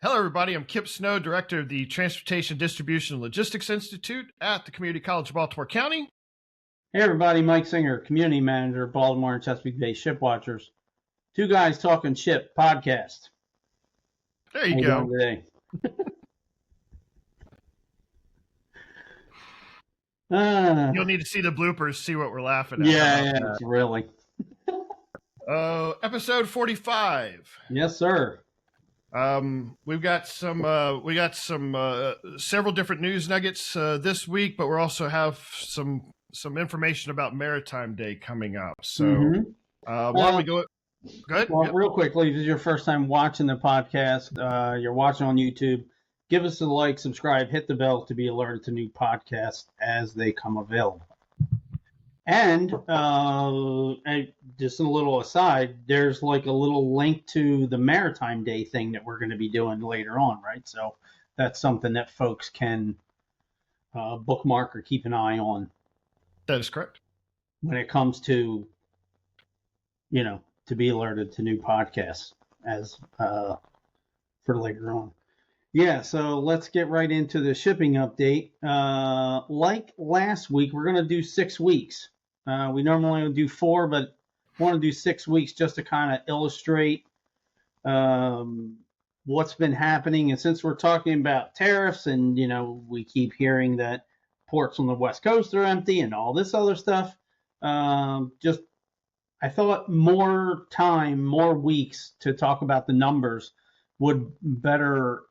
Hello, everybody. I'm Kipp Snow, Director of the Transportation Distribution and Logistics Institute at the Community College of Baltimore County. Hey, everybody. Mike Singer, Community Manager, Baltimore and Chesapeake Bay Shipwatchers. Two Guys Talking Ship podcast. There you go. Today? You'll need to see the bloopers, see what we're laughing at. Yeah, really. Episode 45. Yes, sir. We've got several different news nuggets this week, but we also have some information about Maritime Day coming up. So why don't we go? Good. Well, real quickly, if this is your first time watching the podcast, you're watching on YouTube, give us a like, subscribe, hit the bell to be alerted to new podcasts as they come available. And just a little aside, there's like a little link to the Maritime Day thing that we're going to be doing later on, right? So that's something that folks can bookmark or keep an eye on. That is correct. When it comes to, to be alerted to new podcasts as for later on. Yeah, so let's get right into the shipping update. Like last week, we're going to do 6 weeks. We normally do 4, but want to do 6 weeks just to kind of illustrate what's been happening. And since we're talking about tariffs and, we keep hearing that ports on the West Coast are empty and all this other stuff, I thought more weeks to talk about the numbers would better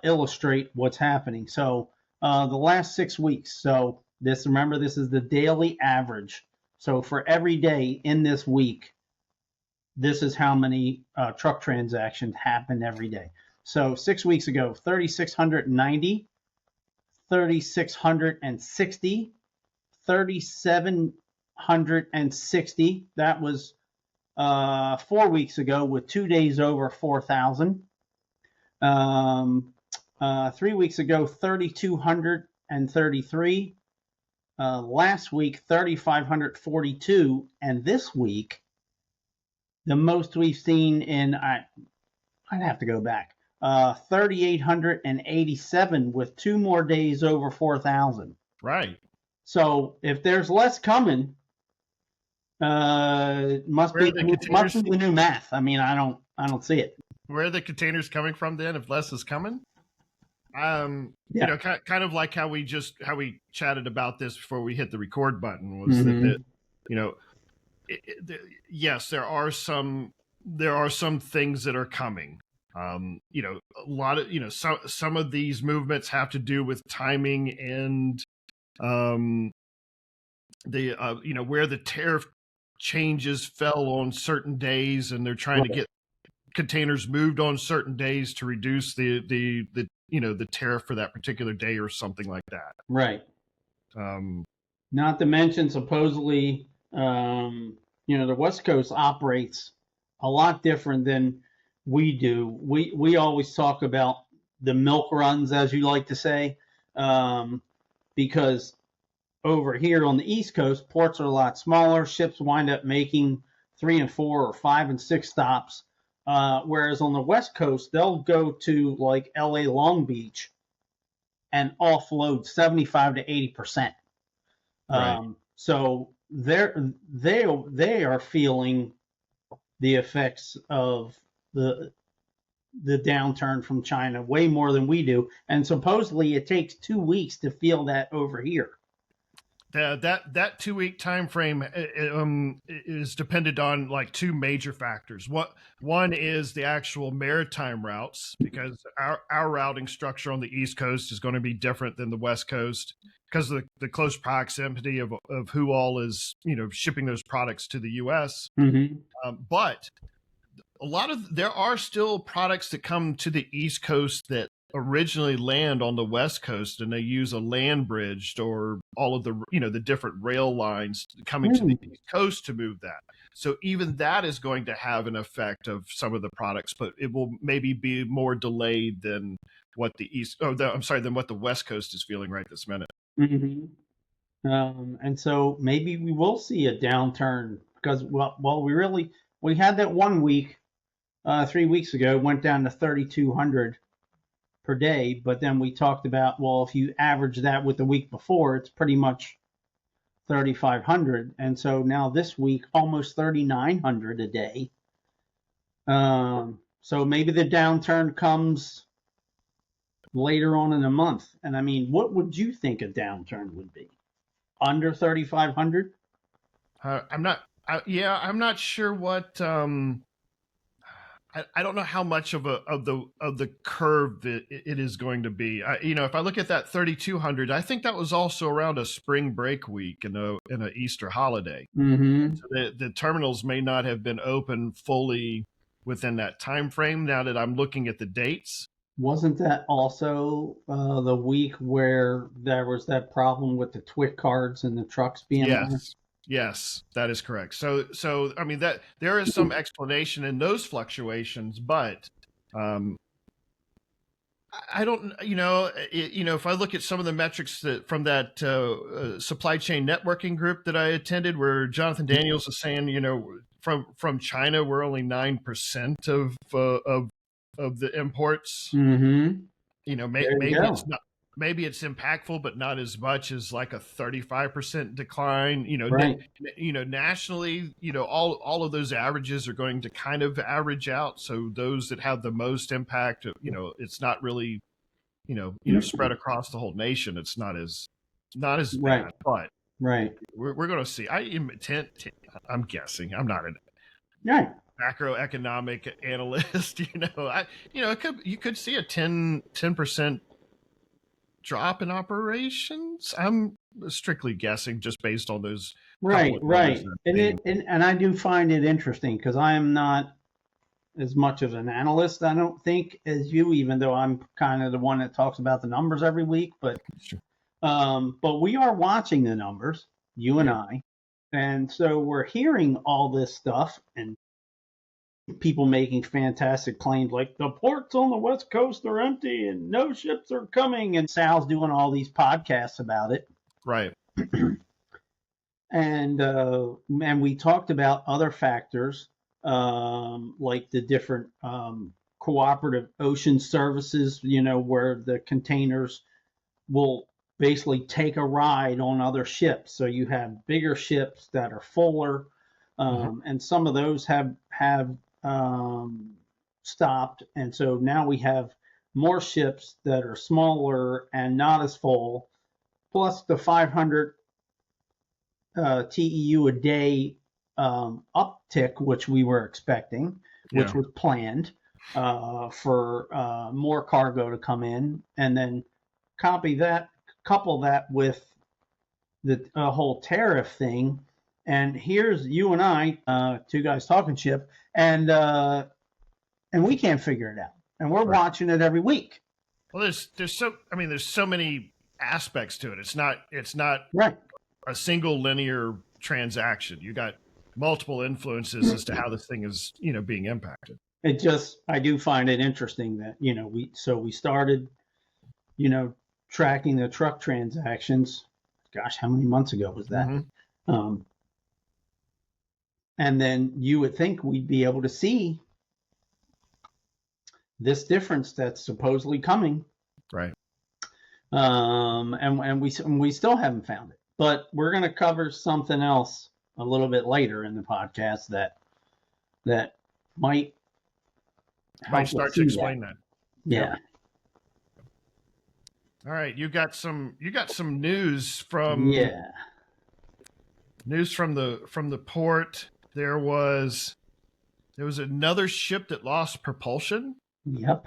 illustrate what's happening. So the last 6 weeks. So this is the daily average. So for every day in this week, this is how many truck transactions happen every day. So 6 weeks ago, 3,690, 3,660, 3,760. That was 4 weeks ago with 2 days over 4,000. 3 weeks ago, 3,233. Last week, 3,542. And this week, the most we've seen in, I'd have to go back, 3,887 with 2 more days over 4,000. Right. So if there's less coming, must be the new math. I mean, I don't see it. Where are the containers coming from then? If less is coming, kind of like how we chatted about this before we hit the record button was that yes, there are some things that are coming. A lot of some of these movements have to do with timing and where the tariff changes fell on certain days, and they're trying to get containers moved on certain days to reduce the tariff for that particular day or something like that. Right. Not to mention, supposedly, the West Coast operates a lot different than we do. We always talk about the milk runs, as you like to say, because over here on the East Coast, ports are a lot smaller. Ships wind up making 3 and 4 or 5 and 6 stops. Whereas on the West Coast, they'll go to like LA Long Beach and offload 75 to 80%. Right. So they are feeling the effects of the downturn from China way more than we do. And supposedly it takes 2 weeks to feel that over here. That 2 week time frame is dependent on like 2 major factors. One is the actual maritime routes, because our routing structure on the East Coast is going to be different than the West Coast because of the close proximity of who all is shipping those products to the U.S. But there are still products that come to the East Coast that originally land on the West Coast, and they use a land bridge or all of the the different rail lines coming to the East Coast to move that. So even that is going to have an effect of some of the products, but it will maybe be more delayed than what the than what the West Coast is feeling right this minute. And so maybe we will see a downturn because we had that 1 week 3 weeks ago, went down to 3,200. per day. But then we talked about, well, if you average that with the week before, it's pretty much 3,500. And so now this week, almost 3,900 a day. So maybe the downturn comes later on in the month. And I mean, what would you think a downturn would be? Under 3,500? I'm not sure what. I don't know how much of the curve that it is going to be. If I look at that 3,200, I think that was also around a spring break week and a Easter holiday. Mm-hmm. So the terminals may not have been open fully within that time frame. Now that I'm looking at the dates, Wasn't that also the week where there was that problem with the TWIC cards and the trucks being there? yes, that is correct. So I mean that there is some explanation in those fluctuations, but I don't, if I look at some of the metrics from that supply chain networking group that I attended, where Jonathan Daniels is saying, from China, we're only 9% of the imports. Mm-hmm. Maybe it's impactful, but not as much as like a 35% decline. Right. Nationally, all of those averages are going to kind of average out. So those that have the most impact, it's not really, spread across the whole nation. It's not as Right. bad, but Right. we're going to see. I'm guessing. I'm not an Right. macroeconomic analyst. You could see a 10% drop in operations. I'm strictly guessing just based on those. Right. And I do find it interesting because I am not as much of an analyst, I don't think, as you, even though I'm kind of the one that talks about the numbers every week. But we are watching the numbers, you and I, and so we're hearing all this stuff and people making fantastic claims like the ports on the West Coast are empty and no ships are coming. And Sal's doing all these podcasts about it. Right. And we talked about other factors like the different cooperative ocean services, where the containers will basically take a ride on other ships. So you have bigger ships that are fuller, and some of those have stopped. And so now we have more ships that are smaller and not as full, plus the 500 TEU a day uptick, which we were expecting, which was planned for more cargo to come in, and then couple that with the whole tariff thing. And here's you and I, two guys talking ship, and we can't figure it out, and we're watching it every week. Well, there's so many aspects to it. It's not right. a single linear transaction. You got multiple influences as to how this thing is, being impacted. I do find it interesting that, we started, tracking the truck transactions. Gosh, how many months ago was that? Mm-hmm. And then you would think we'd be able to see this difference that's supposedly coming. Right. And we still haven't found it. But we're going to cover something else a little bit later in the podcast that might start to explain that. Yeah. All right, you got some news from the port. There was another ship that lost propulsion. Yep.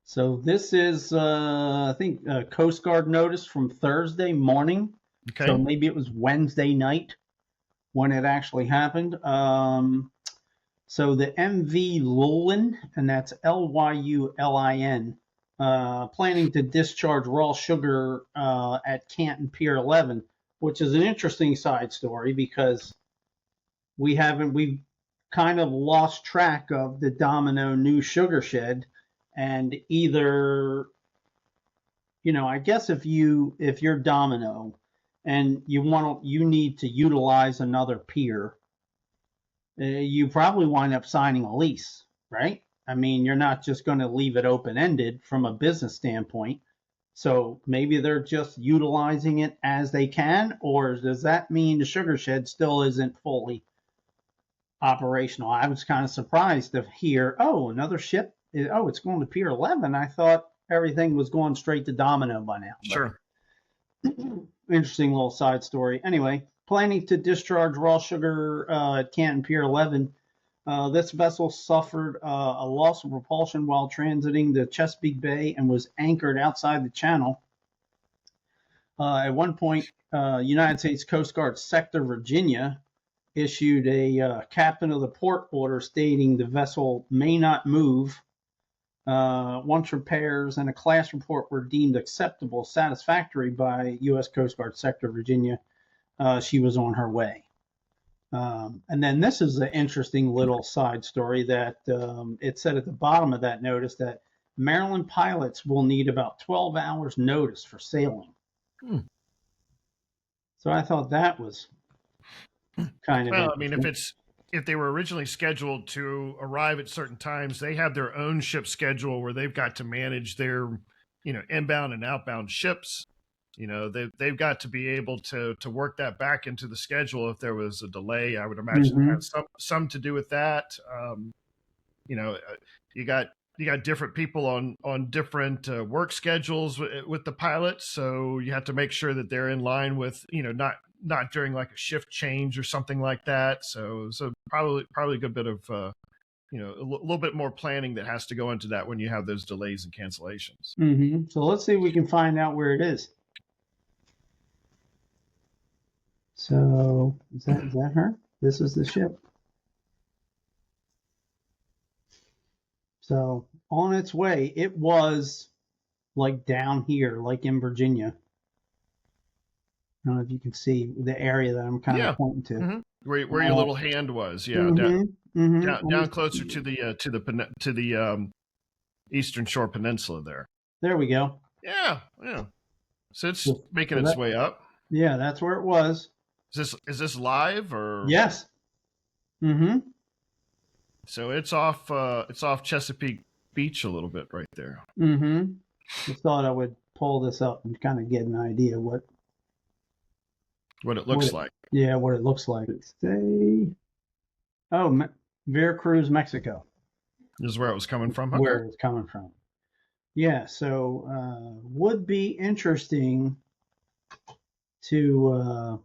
So this is I think a Coast Guard notice from Thursday morning. Okay. So maybe it was Wednesday night when it actually happened. So the MV Lyulin, and that's Lyulin, planning to discharge raw sugar at Canton Pier 11, which is an interesting side story because we've kind of lost track of the Domino new sugar shed, and either, I guess if you're Domino and you need to utilize another pier, you probably wind up signing a lease, right? I mean, you're not just going to leave it open-ended from a business standpoint. So maybe they're just utilizing it as they can, or does that mean the sugar shed still isn't fully operational? I was kind of surprised to hear, oh, another ship. Oh, it's going to Pier 11. I thought everything was going straight to Domino by now. Sure. Interesting little side story. Anyway, planning to discharge raw sugar at Canton Pier 11. This vessel suffered a loss of propulsion while transiting the Chesapeake Bay and was anchored outside the channel. At one point, United States Coast Guard Sector Virginia issued a captain of the port order stating the vessel may not move. Once repairs and a class report were deemed acceptable, satisfactory by U.S. Coast Guard Sector Virginia, she was on her way. And then this is an interesting little side story that it said at the bottom of that notice that Maryland pilots will need about 12 hours notice for sailing. So I thought that was kind of well. I mean, if they were originally scheduled to arrive at certain times, they have their own ship schedule where they've got to manage their, inbound and outbound ships. They've got to be able to work that back into the schedule if there was a delay. I would imagine it has some to do with that. You got different people on different work schedules with the pilots, so you have to make sure that they're in line with not during like a shift change or something like that. So probably a good bit of a little bit more planning that has to go into that when you have those delays and cancellations. So let's see if we can find out where it is. So is that her? This is the ship. So on its way, it was like down here, like in Virginia. I don't know if you can see the area that I'm kind of pointing to. Where your little hand was, down closer to the Eastern Shore Peninsula there. There we go. Yeah. So it's making its way up. Yeah, that's where it was. Is this live or? Yes. So it's off Chesapeake Beach a little bit right there. Just thought I would pull this up and kind of get an idea what it looks like. Yeah, what it looks like. Veracruz, Mexico. This is where it was coming from. Okay. Where it's coming from. Yeah, so would be interesting to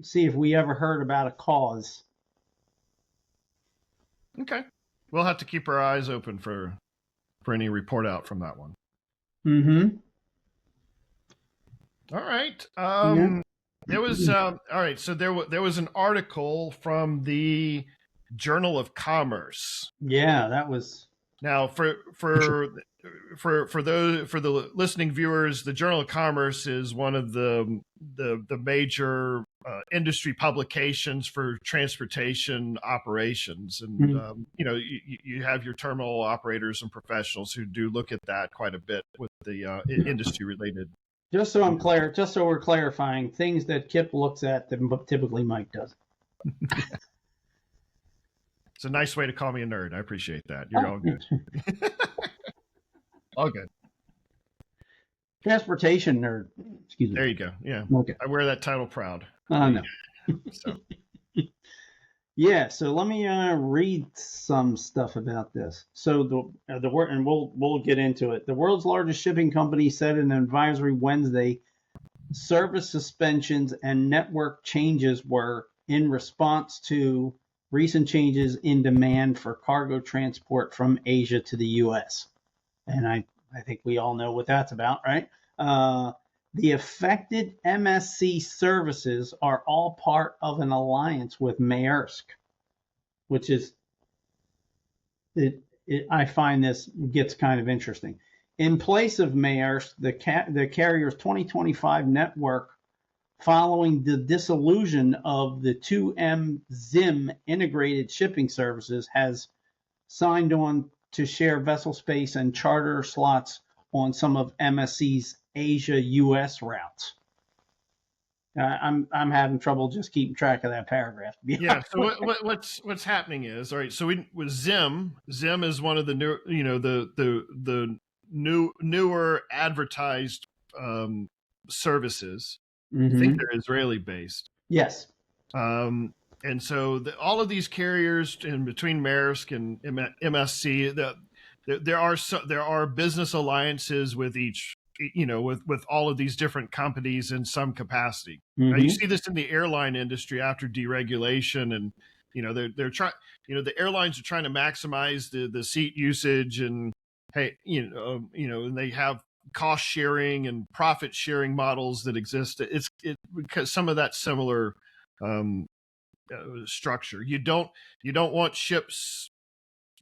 see if we ever heard about a cause. Okay. We'll have to keep our eyes open for any report out from that one. All right. There was all right. So there was an article from the Journal of Commerce. Yeah, that was. Now for the listening viewers, the Journal of Commerce is one of the major industry publications for transportation operations, and you have your terminal operators and professionals who do look at that quite a bit with the industry related. Just so I'm clear, just so we're clarifying, things that Kipp looks at that typically Mike doesn't. It's a nice way to call me a nerd. I appreciate that. You're all good. All good. Transportation nerd. Excuse me. There you go. Yeah. Okay. I wear that title proud. No. So. Yeah. So let me read some stuff about this. So the word, and we'll get into it. The world's largest shipping company said in an advisory Wednesday, service suspensions and network changes were in response to recent changes in demand for cargo transport from Asia to the U.S. And I think we all know what that's about, right? The affected MSC services are all part of an alliance with Maersk, which is, I find this gets kind of interesting. In place of Maersk, the carrier's 2025 network, following the dissolution of the 2M Zim integrated shipping services, has signed on to share vessel space and charter slots on some of MSC's Asia-US routes. I'm having trouble just keeping track of that paragraph. Yeah. So what's happening is, all right. So with Zim is one of the new, the newer advertised services. I think Mm-hmm. they're Israeli based. Yes. And so all of these carriers in between Maersk and MSC, there are business alliances with each, with all of these different companies in some capacity. Now you Mm-hmm. see this in the airline industry after deregulation, and they're trying, the airlines are trying to maximize the seat usage, and hey, and they have cost sharing and profit sharing models that exist. It's because some of that similar structure. You don't want ships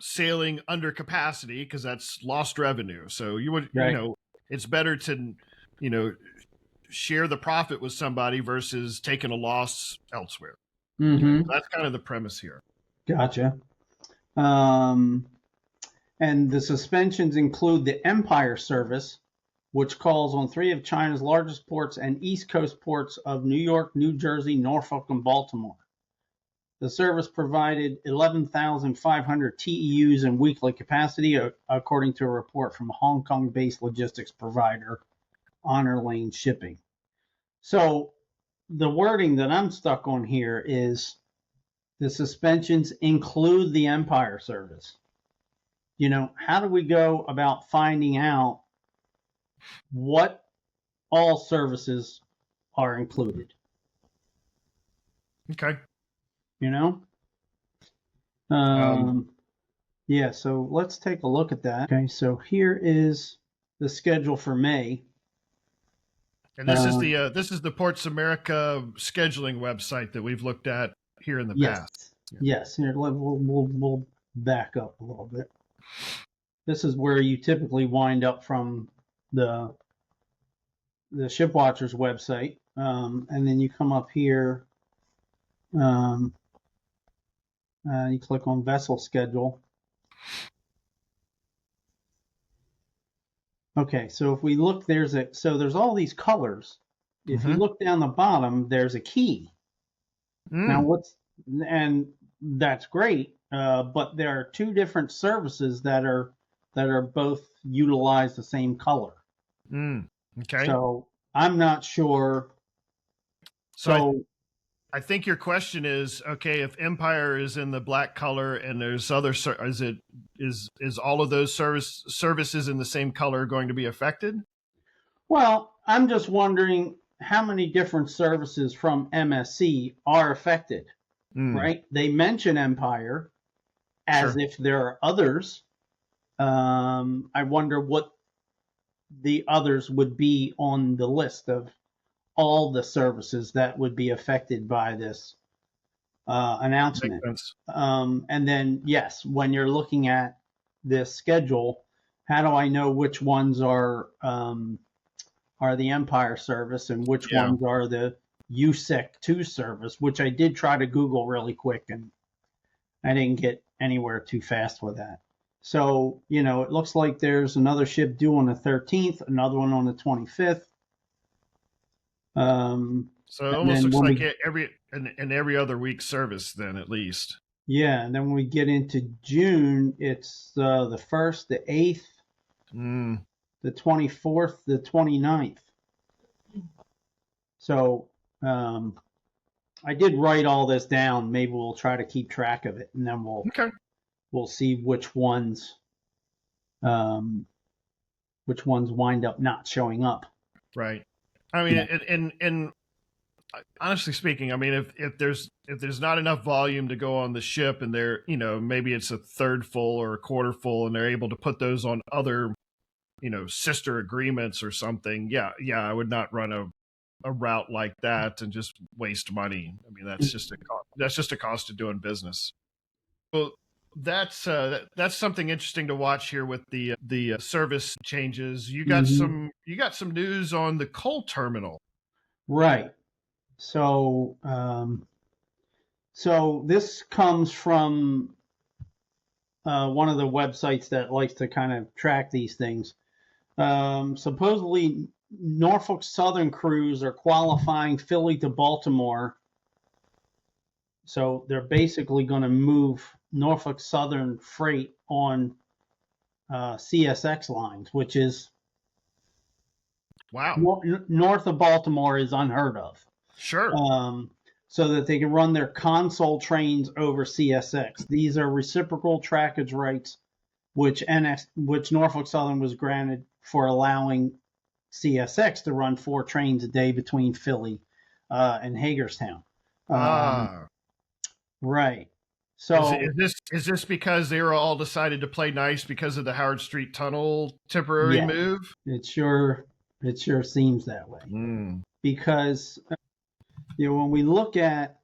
sailing under capacity because that's lost revenue. So you would, Right. it's better to, you know, share the profit with somebody versus taking a loss elsewhere. Mm-hmm. That's kind of the premise here. Gotcha. And the suspensions include the Empire service, which calls on 3 of China's largest ports and East Coast ports of New York, New Jersey, Norfolk, and Baltimore. The service provided 11,500 TEUs in weekly capacity, according to a report from Hong Kong-based logistics provider Honor Lane Shipping. So the wording that I'm stuck on here is the suspensions include the Empire service. How do we go about finding out what all services are included? Okay. You know? Yeah, so let's take a look at that. Okay, so here is the schedule for May. And this is the Ports America scheduling website that we've looked at here in the past. Yes. Here, we'll back up a little bit. This is where you typically wind up from the Shipwatcher's website, and then you come up here. You click on vessel schedule. Okay, so if we look, there's all these colors. If you look down the bottom, there's a key. Now and that's great, but there are 2 different services that are both utilize the same color. Okay. So I'm not sure. So I think your question is, okay, if Empire is in the black color and there's other, is all of those services in the same color going to be affected? Well, I'm just wondering how many different services from MSC are affected, right? They mention Empire as if there are others. I wonder what the others would be on the list of all the services that would be affected by this announcement. And then, yes, when you're looking at this schedule, how do I know which ones are the Empire service and which ones are the USEC 2 service, which I did try to Google really quick, and I didn't get anywhere too fast with that. So, it looks like there's another ship due on the 13th, another one on the 25th. So it almost looks like every other week service then, at least. Yeah, and then when we get into June, it's the 1st, the 8th, the 24th, the 29th. So I did write all this down. Maybe we'll try to keep track of it, and then we'll see which ones wind up not showing up. Right. I mean, and honestly speaking, I mean, if there's not enough volume to go on the ship, and they're, maybe it's a third full or a quarter full, and they're able to put those on other, sister agreements or something. Yeah, I would not run a route like that and just waste money. I mean, that's just a cost of doing business. Well, that's something interesting to watch here with the service changes. You got some news on the coal terminal, right? So this comes from one of the websites that likes to kind of track these things. Supposedly, Norfolk Southern crews are qualifying Philly to Baltimore. So they're basically going to move Norfolk Southern freight on CSX lines, which is Wow. north of Baltimore is unheard of. Sure. So that they can run their console trains over CSX. These are reciprocal trackage rights, which Norfolk Southern was granted for allowing CSX to run 4 trains a day between Philly and Hagerstown. Right. So is this because they were all decided to play nice because of the Howard Street Tunnel temporary yeah, move? it sure seems that way. Because when we look at,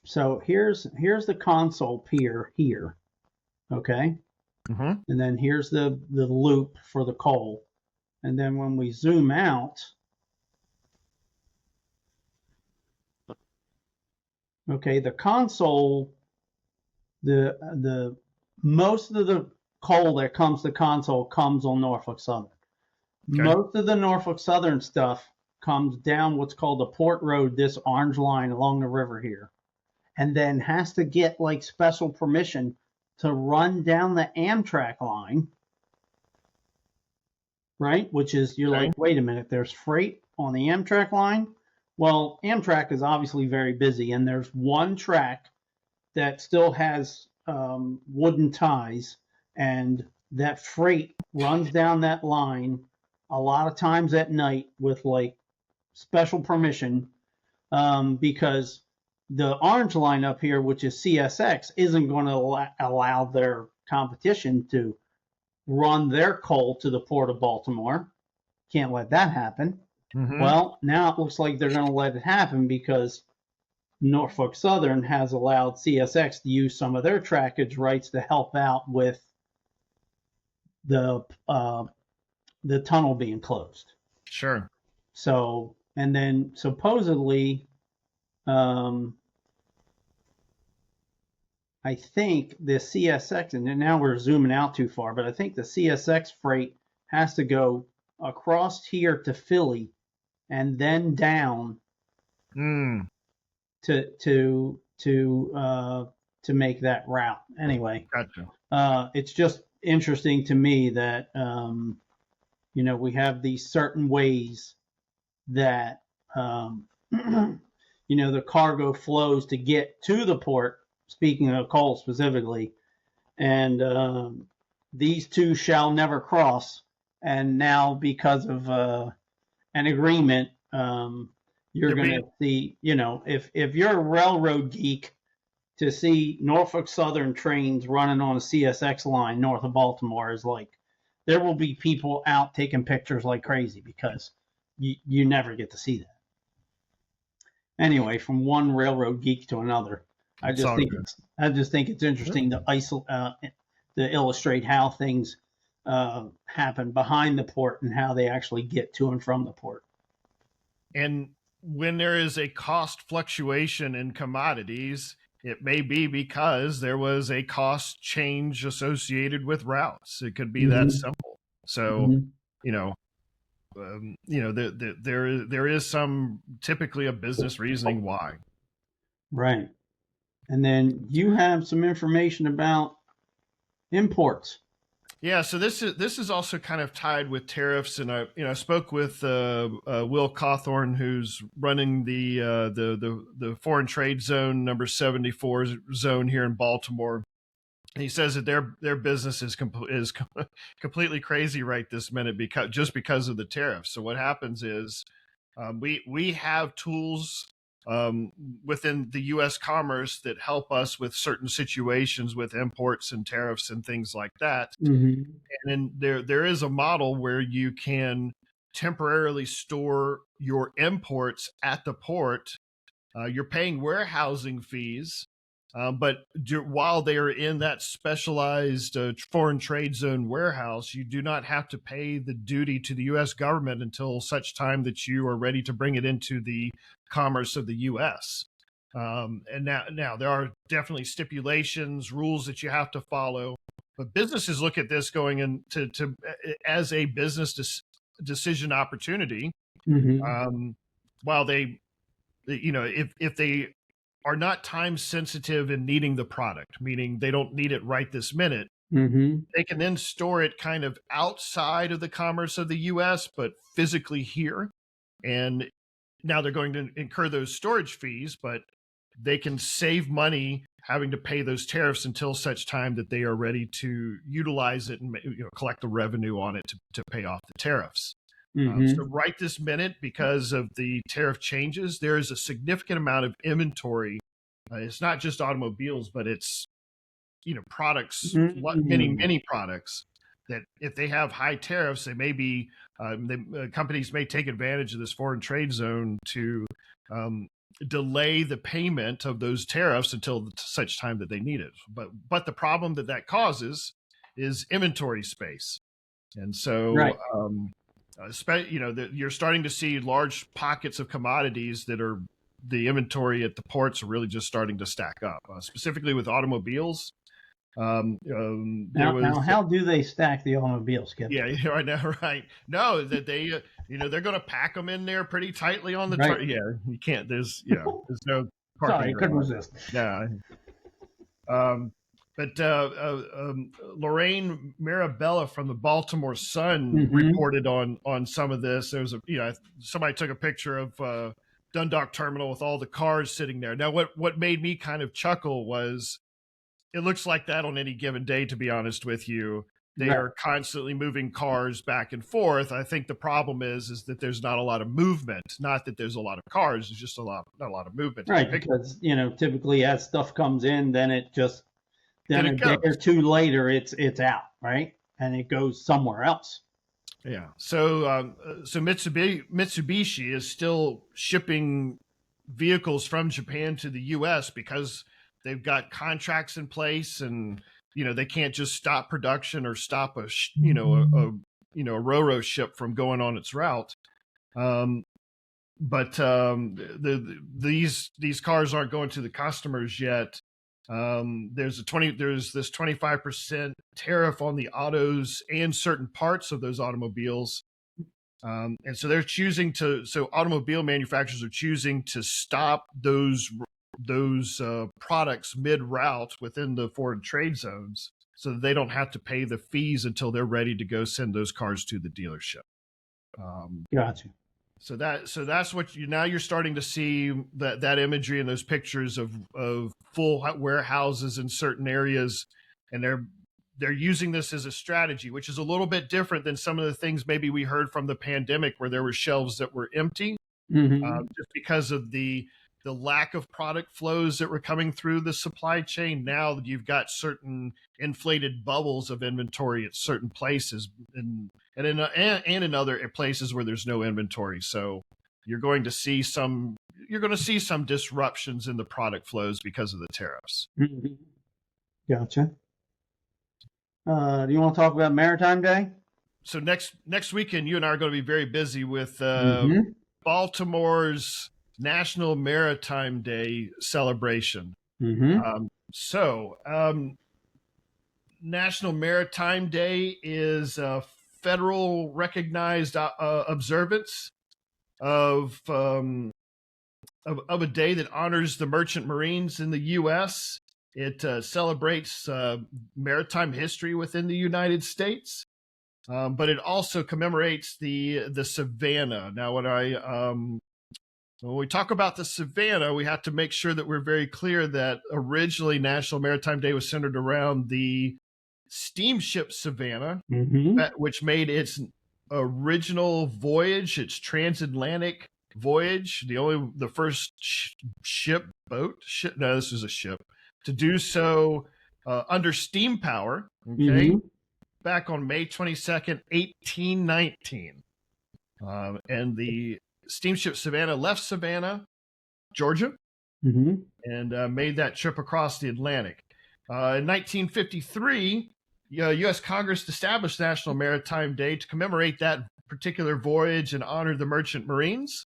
so here's the console pier here, okay, and then here's the loop for the coal, and then when we zoom out, okay, the console, the most of the coal that comes to console comes on Norfolk Southern. Okay. Most of the Norfolk Southern stuff comes down what's called the Port Road, this orange line along the river here, and then has to get like special permission to run down the Amtrak line, right? Which is, you're like, wait a minute, there's freight on the Amtrak line? Well, Amtrak is obviously very busy, and there's one track that still has wooden ties, and that freight runs down that line a lot of times at night with like special permission, because the orange line up here, which is CSX, isn't going to allow their competition to run their coal to the Port of Baltimore. Can't let that happen. Well, now it looks like they're going to let it happen because Norfolk Southern has allowed CSX to use some of their trackage rights to help out with the tunnel being closed. Sure. So, and then supposedly, I think the CSX, and now we're zooming out too far, but I think the CSX freight has to go across here to Philly and then down to make that route. Anyway, gotcha. It's just interesting to me that we have these certain ways that the cargo flows to get to the port. Speaking of coal specifically, and these two shall never cross. And now, because of an agreement, you're going to see, if you're a railroad geek, to see Norfolk Southern trains running on a CSX line north of Baltimore is like, there will be people out taking pictures like crazy because you never get to see that. Anyway, from one railroad geek to another, I just think it's interesting to illustrate how things happen behind the port and how they actually get to and from the port. And when there is a cost fluctuation in commodities, it may be because there was a cost change associated with routes. It could be that simple. So, there is some typically a business reasoning why. Right. And then you have some information about imports. Yeah, so this is also kind of tied with tariffs, and I spoke with Will Cawthorn, who's running the foreign trade zone number 74 zone here in Baltimore. And he says that their business is completely crazy right this minute because of the tariffs. So what happens is we have tools within the U.S. commerce that help us with certain situations with imports and tariffs and things like that. And then there is a model where you can temporarily store your imports at the port. You're paying warehousing fees, but while they are in that specialized foreign trade zone warehouse, you do not have to pay the duty to the U.S. government until such time that you are ready to bring it into the commerce of the U.S. And now there are definitely stipulations, rules that you have to follow, but businesses look at this going into as a business decision opportunity. Mm-hmm. While they, if they are not time sensitive in needing the product, meaning they don't need it right this minute, Mm-hmm. they can then store it kind of outside of the commerce of the U.S., but physically here. And now they're going to incur those storage fees, but they can save money having to pay those tariffs until such time that they are ready to utilize it and collect the revenue on it to pay off the tariffs. So Mm-hmm. right this minute, because of the tariff changes, there is a significant amount of inventory. It's not just automobiles, but it's products, Mm-hmm. many products that if they have high tariffs, they may be companies may take advantage of this foreign trade zone to um, delay the payment of those tariffs until such time that they need it. But the problem that causes is inventory space, and so Right. you're starting to see large pockets of commodities that are the inventory at the ports are really just starting to stack up, specifically with automobiles. There Now, was, how do they stack the automobiles, Kipp? yeah, right now, right? No, that they, they're going to pack them in there pretty tightly on the truck. Right. Yeah, you can't. There's no Sorry, parking I couldn't garage. resist. Yeah. Um, but Lorraine Marabella from the Baltimore Sun Mm-hmm. reported on some of this. There was somebody took a picture of Dundalk Terminal with all the cars sitting there. Now, what made me kind of chuckle was it looks like that on any given day, to be honest with you. They Right. are constantly moving cars back and forth. I think the problem is that there's not a lot of movement. Not that there's a lot of cars, there's just not a lot of movement in the Right, picture. because typically as stuff comes in, then Then a it day or goes. two later it's out, right? And it goes somewhere else. Yeah. So Mitsubishi is still shipping vehicles from Japan to the U.S. because they've got contracts in place, and they can't just stop production or stop a ro-ro ship from going on its route. Um, but these cars aren't going to the customers yet. There's this 25% tariff on the autos and certain parts of those automobiles. And so so automobile manufacturers are choosing to stop those products mid route within the foreign trade zones, so that they don't have to pay the fees until they're ready to go send those cars to the dealership. Um, Gotcha. so that's what now you're starting to see that imagery and those pictures of full warehouses in certain areas, and they're using this as a strategy, which is a little bit different than some of the things maybe we heard from the pandemic, where there were shelves that were empty, Mm-hmm. just because of the lack of product flows that were coming through the supply chain. Now you've got certain inflated bubbles of inventory at certain places, and in other places where there's no inventory. So you're going to see some disruptions in the product flows because of the tariffs. Mm-hmm. Gotcha. Do you want to talk about Maritime Day? So next weekend, you and I are going to be very busy with Mm-hmm. Baltimore's National Maritime Day celebration. Mm-hmm. National Maritime Day is a federal recognized observance of, of a day that honors the merchant marines in the U.S. It celebrates maritime history within the United States, but it also commemorates the Savannah. Now, when we talk about the Savannah, we have to make sure that we're very clear that originally National Maritime Day was centered around the steamship Savannah, Mm-hmm. which made its original voyage, its transatlantic voyage, the first this was a ship to do so under steam power. Okay, Mm-hmm. back on May 22nd, 1819, and the steamship Savannah left Savannah, Georgia, Mm-hmm. and made that trip across the Atlantic. In 1953, U.S. Congress established National Maritime Day to commemorate that particular voyage and honor the merchant marines.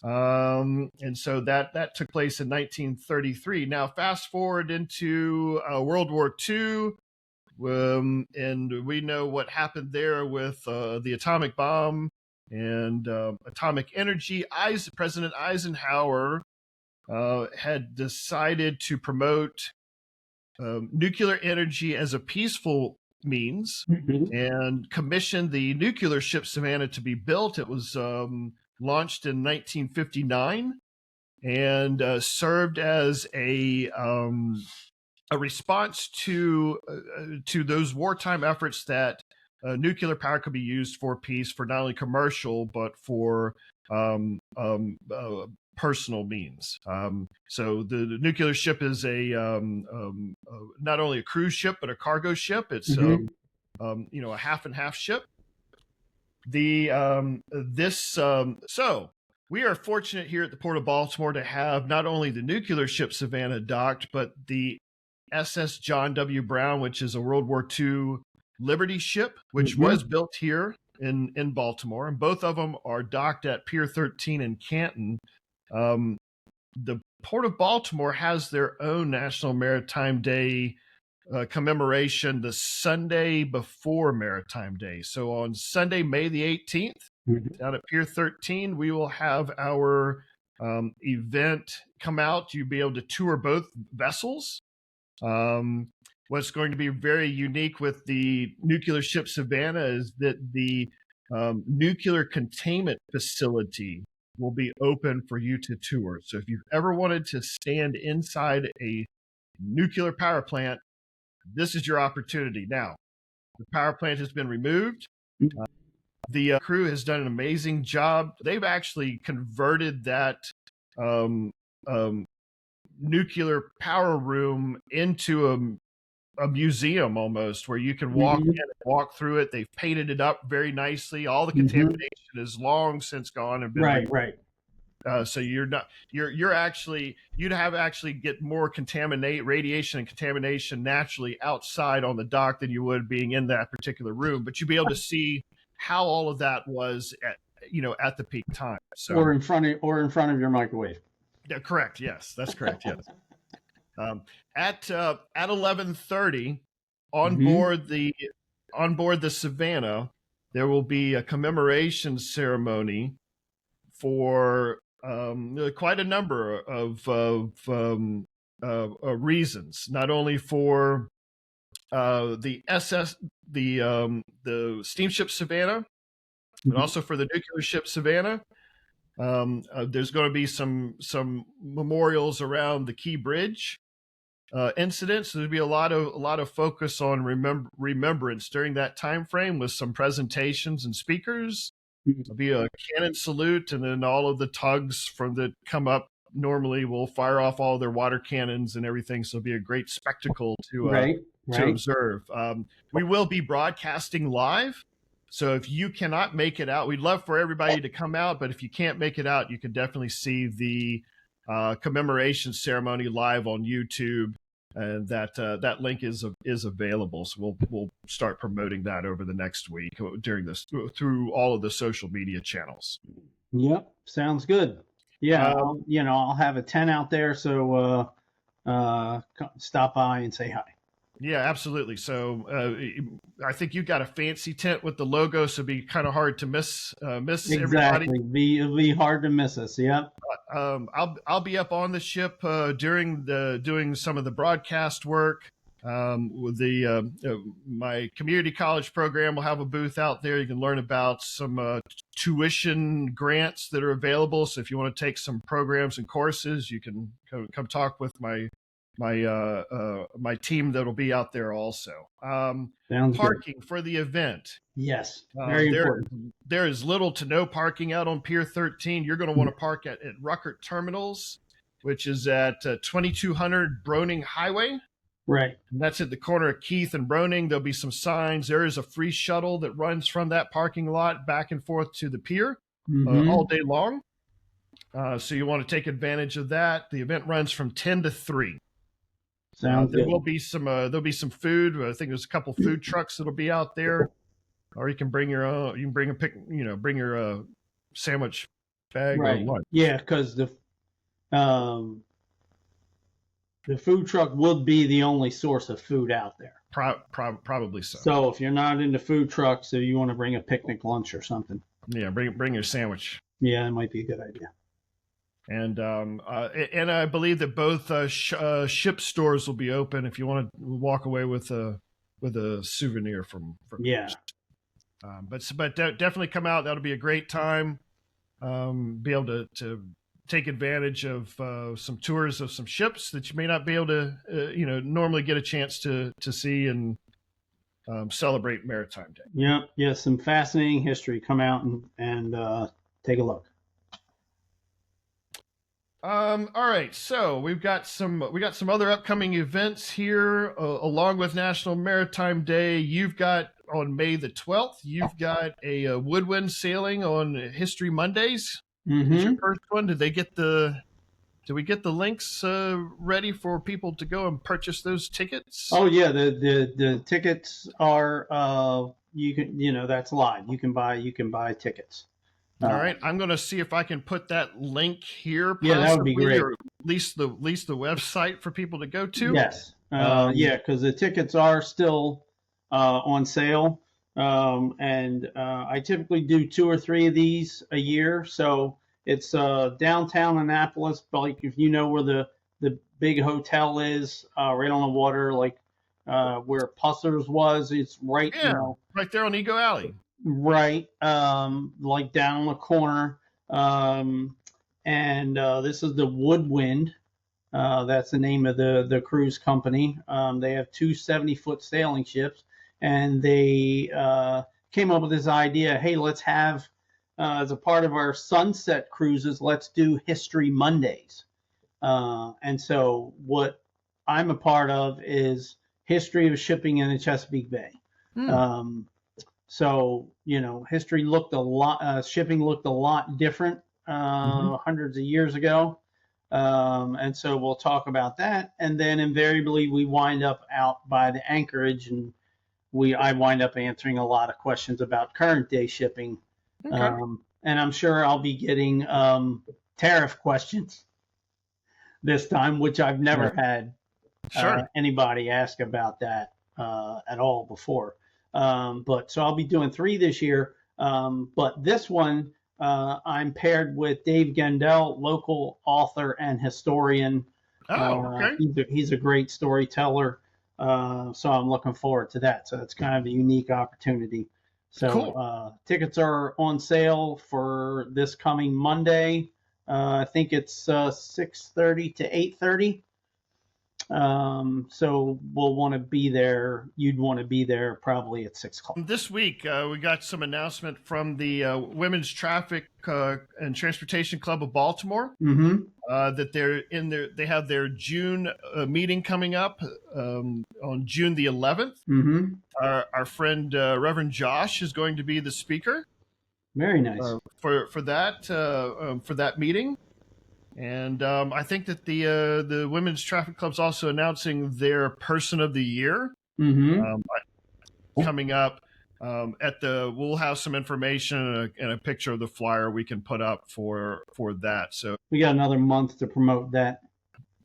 And so that took place in 1933. Now, fast forward into World War II. And we know what happened there with the atomic bomb and atomic energy. President Eisenhower had decided to promote nuclear energy as a peaceful means and commissioned the nuclear ship Savannah to be built. It was launched in 1959 and served as a response to those wartime efforts that nuclear power could be used for peace, for not only commercial but for personal means. So the nuclear ship is not only a cruise ship but a cargo ship. It's a half and half ship. So we are fortunate here at the Port of Baltimore to have not only the nuclear ship Savannah docked, but the SS John W. Brown, which is a World War II Liberty ship, which was built here in Baltimore, and both of them are docked at Pier 13 in Canton. The Port of Baltimore has their own National Maritime Day commemoration the Sunday before Maritime Day. So on Sunday, May the 18th, down at Pier 13, we will have our event come out. You'll be able to tour both vessels. What's going to be very unique with the nuclear ship Savannah is that the nuclear containment facility will be open for you to tour. So if you've ever wanted to stand inside a nuclear power plant, this is your opportunity. Now, the power plant has been removed. The crew has done an amazing job. They've actually converted that nuclear power room into a museum almost, where you can walk in and walk through it. They've painted it up very nicely. All the contamination is long since gone and been right. So you'd actually get more radiation and contamination naturally outside on the dock than you would being in that particular room. But you'd be able to see how all of that was at the peak time. So or in front of your microwave. Yeah, correct. Yes, that's correct. Yes. At 11:30 on board the Savannah, there will be a commemoration ceremony for quite a number of reasons. Not only for the steamship Savannah, but also for the nuclear ship Savannah. There's going to be some memorials around the Key Bridge incident. So there'll be a lot of focus on remembrance during that time frame, with some presentations and speakers. There'll be a cannon salute, and then all of the tugs that come up normally will fire off all their water cannons and everything. So it'll be a great spectacle to observe. We will be broadcasting live. So if you cannot make it out, we'd love for everybody to come out, but if you can't make it out, you can definitely see the commemoration ceremony live on YouTube, and that link is available. So we'll start promoting that over the next week through all of the social media channels. Yep, sounds good. Yeah, I'll have a tent out there, so stop by and say hi. Yeah, absolutely. So I think you've got a fancy tent with the logo, so it'd be kind of hard to miss everybody. It'll be hard to miss us. Yep. I'll be up on the ship doing some of the broadcast work. With my community college program will have a booth out there. You can learn about some tuition grants that are available. So if you want to take some programs and courses, you can come talk with my team that'll be out there also. Parking good for the event. Yes, very important. There is little to no parking out on Pier 13. You're going to want to park at Ruckert Terminals, which is at 2200 Broning Highway. Right. And that's at the corner of Keith and Broning. There'll be some signs. There is a free shuttle that runs from that parking lot back and forth to the pier all day long. So you want to take advantage of that. The event runs from 10 to 3. Sounds there good. will be some food. I think there's a couple food trucks that'll be out there, or you can bring your own. You can bring your sandwich bag or lunch. Yeah, because the food truck would be the only source of food out there. Probably so. So if you're not into food trucks, if you want to bring a picnic lunch or something, Yeah, bring your sandwich. yeah, that might be a good idea. And I believe that both ship stores will be open if you want to walk away with a souvenir from Yeah. But definitely come out. That'll be a great time. Be able to take advantage of some tours of some ships that you may not be able to normally get a chance to see and celebrate Maritime Day. Yeah, some fascinating history. Come out and take a look. All right, so we got some other upcoming events here along with National Maritime Day. You've got on May the 12th. You've got a Woodwind Sailing on History Mondays. Mm-hmm. Is your first one? Did we get the links ready for people to go and purchase those tickets? Oh yeah, the tickets are that's live. You can buy tickets. All right, I'm going to see if I can put that link here. Yeah, that would be great. Or at least the website for people to go to. Yes. Yeah, because the tickets are still on sale, and I typically do 2 or 3 of these a year. So it's downtown Annapolis, like if you know where the big hotel is, right on the water, like where Pusser's was. It's right, right there on Ego Alley. Right, like down the corner. And this is the Woodwind. That's the name of the cruise company. They have 2 70-foot sailing ships, and they came up with this idea. Hey, let's have as a part of our sunset cruises, let's do History Mondays. And so what I'm a part of is history of shipping in the Chesapeake Bay. So, history looked a lot, shipping looked a lot different hundreds of years ago. And so we'll talk about that. And then invariably we wind up out by the anchorage, and I wind up answering a lot of questions about current day shipping. Okay. And I'm sure I'll be getting tariff questions this time, which I've never had anybody ask about that at all before. But so I'll be doing 3 this year. But this one, I'm paired with Dave Gendel, local author and historian. Okay. He's a great storyteller. So I'm looking forward to that. So it's kind of a unique opportunity. So cool. Tickets are on sale for this coming Monday. I think it's 6:30 to 8:30. So we'll want to be there. You'd want to be there probably at 6 o'clock. This week, we got some announcement from the Women's Traffic and Transportation Club of Baltimore that they have their June meeting coming up on June the 11th. Our friend Reverend Josh is going to be the speaker. Very nice for that meeting. And I think that the Women's Traffic Club's also announcing their Person of the Year coming up. We'll have some information and a picture of the flyer we can put up for that. So we got another month to promote that.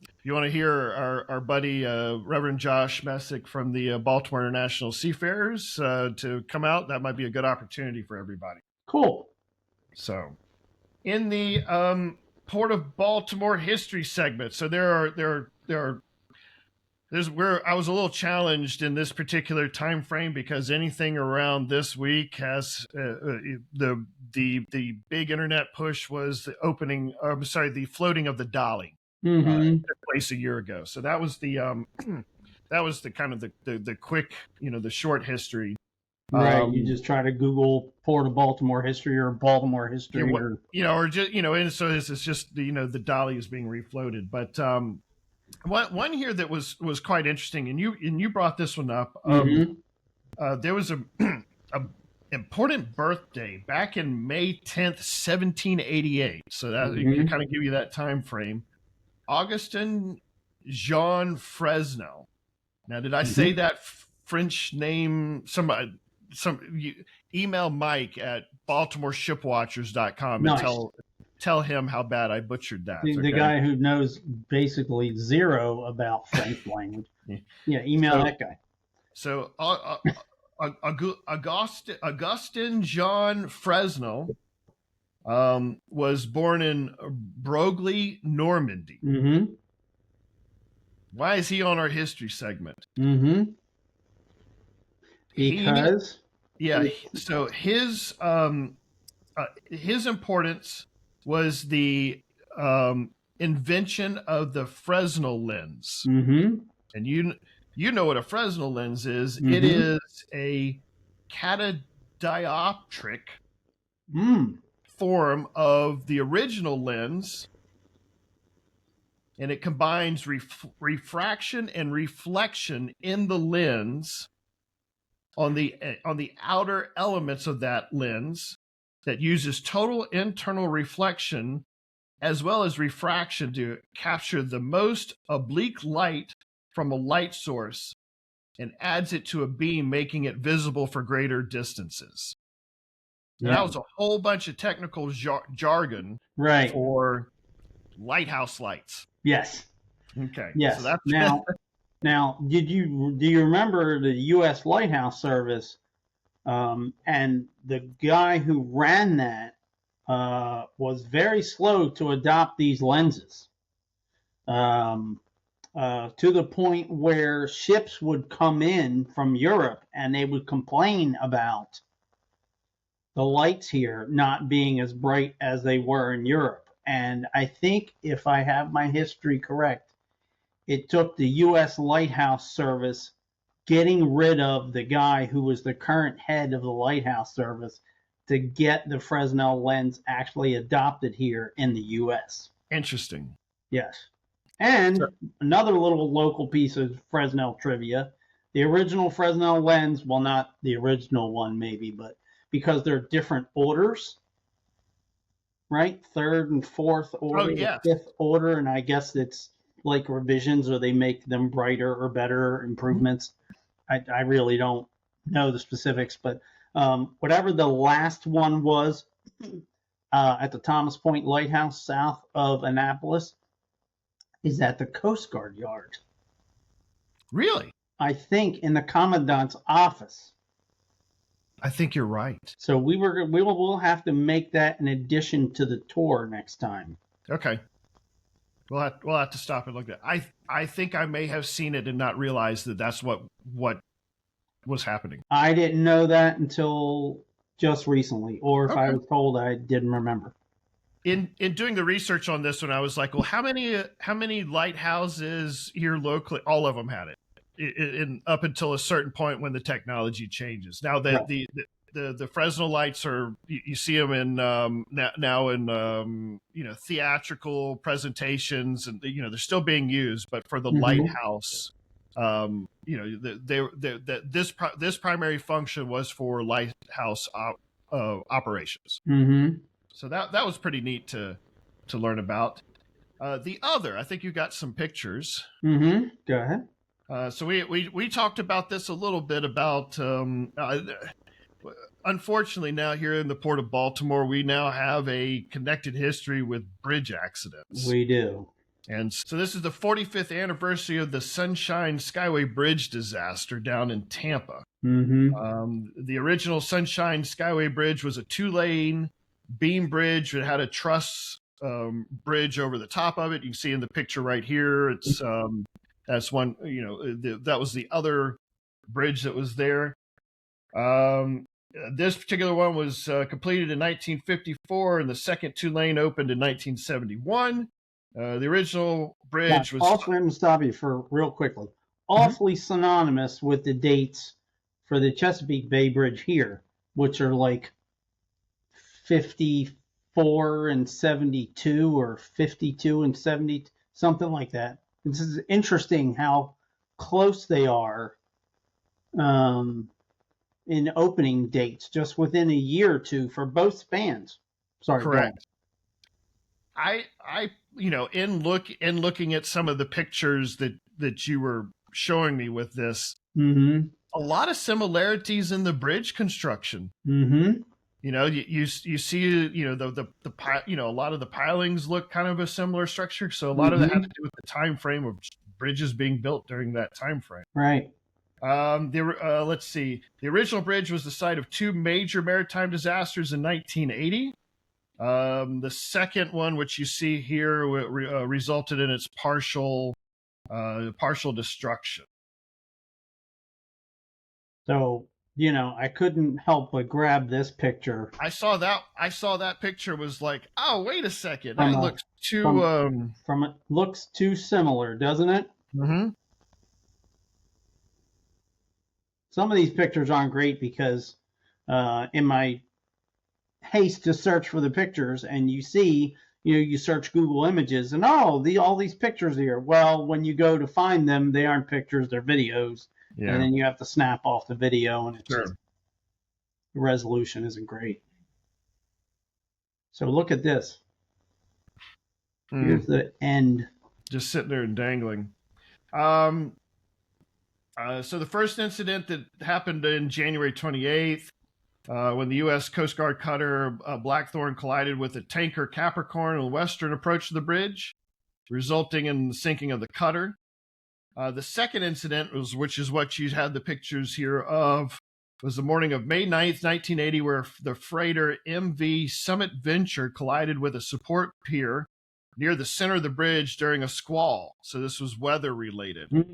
If you want to hear our buddy Reverend Josh Messick from the Baltimore International Seafarers to come out, that might be a good opportunity for everybody. Cool. So in the Port of Baltimore history segment. So I was a little challenged in this particular time frame because anything around this week has the big internet push was the floating of the Dolly took place a year ago. So that was the kind of the quick, the short history. Right, you just try to Google Port of Baltimore history or Baltimore history, or just and so it's just the Dolly is being refloated. But one here that was quite interesting, and you brought this one up. There was a important birthday back in May 10th, 1788. So that can kind of give you that time frame. Augustin Jean Fresnel. Now, did I say that French name? Email Mike at BaltimoreShipwatchers.com and tell him how bad I butchered that. The guy who knows basically zero about French language. Yeah, email that guy. So Augustin Jean Fresnel was born in Broglie, Normandy. Mm-hmm. Why is he on our history segment? Mm-hmm. Because So his importance was the invention of the Fresnel lens. mm-hmm. And you know what a Fresnel lens is. Mm-hmm. It is a catadioptric form of the original lens, and it combines refraction and reflection in the lens on the outer elements of that lens, that uses total internal reflection as well as refraction to capture the most oblique light from a light source and adds it to a beam, making it visible for greater distances. And that was a whole bunch of technical jargon for lighthouse lights. Yes. Okay. Yes. So that's now, do you remember the U.S. Lighthouse Service? And the guy who ran that was very slow to adopt these lenses, to the point where ships would come in from Europe and they would complain about the lights here not being as bright as they were in Europe. And I think, if I have my history correct, it took the U.S. Lighthouse Service getting rid of the guy who was the current head of the Lighthouse Service to get the Fresnel lens actually adopted here in the U.S. interesting. Yes. And another little local piece of Fresnel trivia, the original Fresnel lens, well, not the original one maybe, but because they're different orders, right? Third and fourth order, fifth order, and I guess it's like revisions, or they make them brighter or better improvements. I really don't know the specifics, but whatever the last one was at the Thomas Point Lighthouse south of Annapolis is at the Coast Guard Yard. Really? I think in the Commandant's office. I think you're right. So we'll have to make that an addition to the tour next time. Okay. We'll have to stop and look at it. I think I may have seen it and not realized that that's what was happening. I didn't know that until just recently, or if I was told, I didn't remember. In doing the research on this one, I was like, well, how many lighthouses here locally? All of them had it, up until a certain point when the technology changes. Now the Fresnel lights are, you see them in now in theatrical presentations, and they're still being used, but for the lighthouse, this primary function was for lighthouse operations. So that was pretty neat to learn about. The other, I think you got some pictures. Go ahead. So we talked about this a little bit about. Unfortunately, now here in the Port of Baltimore, we now have a connected history with bridge accidents. We do. And so this is the 45th anniversary of the Sunshine Skyway Bridge disaster down in Tampa. The original Sunshine Skyway Bridge was a 2-lane beam bridge. It had a truss bridge over the top of it. You can see in the picture right here. It's that's one. That was the other bridge that was there. This particular one was completed in 1954, and the second 2-lane opened in 1971. The original bridge was. Also, let me stop you for real quickly. Awfully synonymous with the dates for the Chesapeake Bay Bridge here, which are like 54 and 72, or 52 and 70, something like that. This is interesting how close they are. In opening dates, just within a year or two for both spans. Sorry, correct. I in looking at some of the pictures that you were showing me with this, a lot of similarities in the bridge construction. You see the a lot of the pilings look kind of a similar structure. So a lot of that had to do with the time frame of bridges being built during that time frame. Right. Let's see. The original bridge was the site of two major maritime disasters in 1980. The second one, which you see here, resulted in its partial destruction. So, I couldn't help but grab this picture. I saw that picture, was like, oh, wait a second, From that a- looks too. From it looks too similar, doesn't it? Mhm. Some of these pictures aren't great because in my haste to search for the pictures, and you see, you search Google Images, and all these pictures here. Well, when you go to find them, they aren't pictures; they're videos, Yeah. and then you have to snap off the video, and Sure. the resolution isn't great. So look at this. Here's the end. Just sitting there and dangling. So the first incident that happened in January 28th, when the U.S. Coast Guard cutter Blackthorn collided with a tanker Capricorn on the western approach to the bridge, resulting in the sinking of the cutter. The second incident, which is what you had the pictures here of, was the morning of May 9th, 1980, where the freighter MV Summit Venture collided with a support pier near the center of the bridge during a squall. So this was weather related. It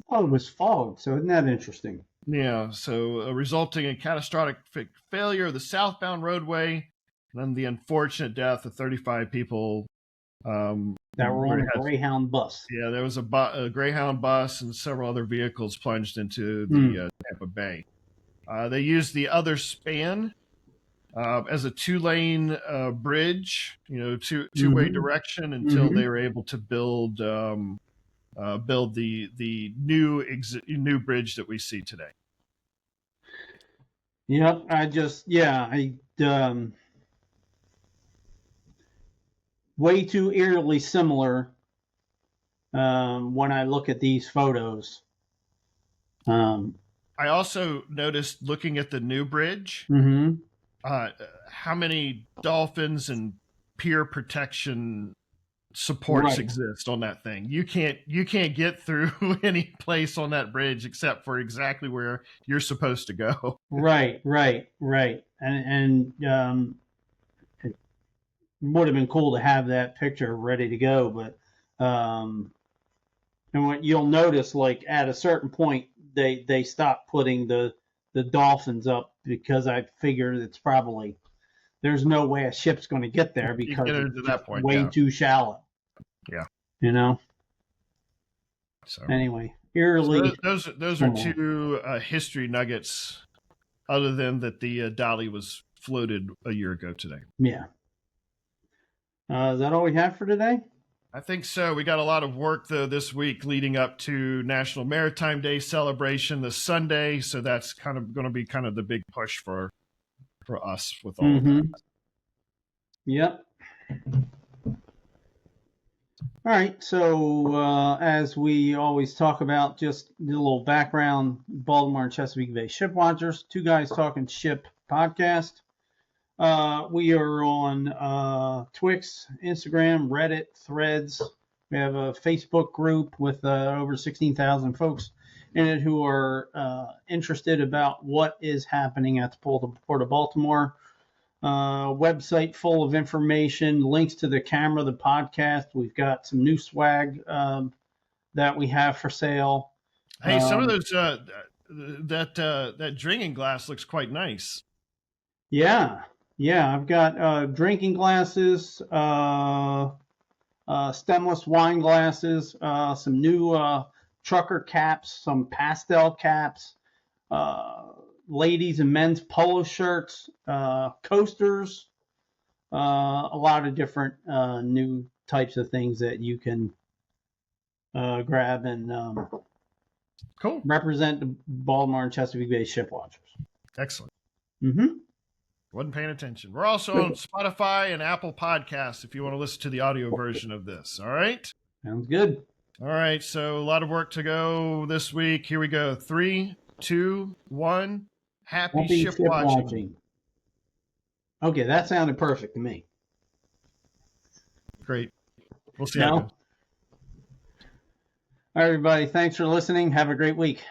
was fog, so isn't that interesting? Yeah, so resulting in catastrophic failure of the southbound roadway, and then the unfortunate death of 35 people. That were on a Greyhound bus. Yeah, there was a Greyhound bus and several other vehicles plunged into the Tampa Bay. They used the other span as a two-lane bridge, two-way direction until they were able to build the new bridge that we see today. Yep, way too eerily similar when I look at these photos. I also noticed, looking at the new bridge, how many dolphins and pier protection supports exist on that thing. You can't get through any place on that bridge except for exactly where you're supposed to go. Right. And it would have been cool to have that picture ready to go, but and what you'll notice, like at a certain point, they stopped putting the dolphins up, because I figured it's probably, there's no way a ship's going to get there because it's way too shallow. Yeah. So anyway, eerily. So those are two history nuggets, other than that the Dolly was floated a year ago today. Yeah. Is that all we have for today? I think so. We got a lot of work, though, this week leading up to National Maritime Day celebration this Sunday. So that's kind of going to be kind of the big push for us with all of that. Yep. All right. So as we always talk about, just a little background: Baltimore and Chesapeake Bay Shipwatchers, two guys talking ship podcast. We are on Twix, Instagram, Reddit, Threads. We have a Facebook group with over 16,000 folks in it who are interested about what is happening at the Port of Baltimore. Website full of information, links to the camera, the podcast. We've got some new swag that we have for sale. Hey, some of those that drinking glass looks quite nice. Yeah, I've got drinking glasses, stemless wine glasses, some new trucker caps, some pastel caps, ladies and men's polo shirts, coasters, a lot of different new types of things that you can grab and cool. Represent the Baltimore and Chesapeake Bay Shipwatchers. Excellent. Mm-hmm. Wasn't paying attention. We're also on Spotify and Apple Podcasts if you want to listen to the audio version of this. All right? Sounds good. All right. So a lot of work to go this week. Here we go. 3, 2, 1. Happy ship watching. Okay, that sounded perfect to me. Great. We'll see how it goes. All right, everybody. Thanks for listening. Have a great week.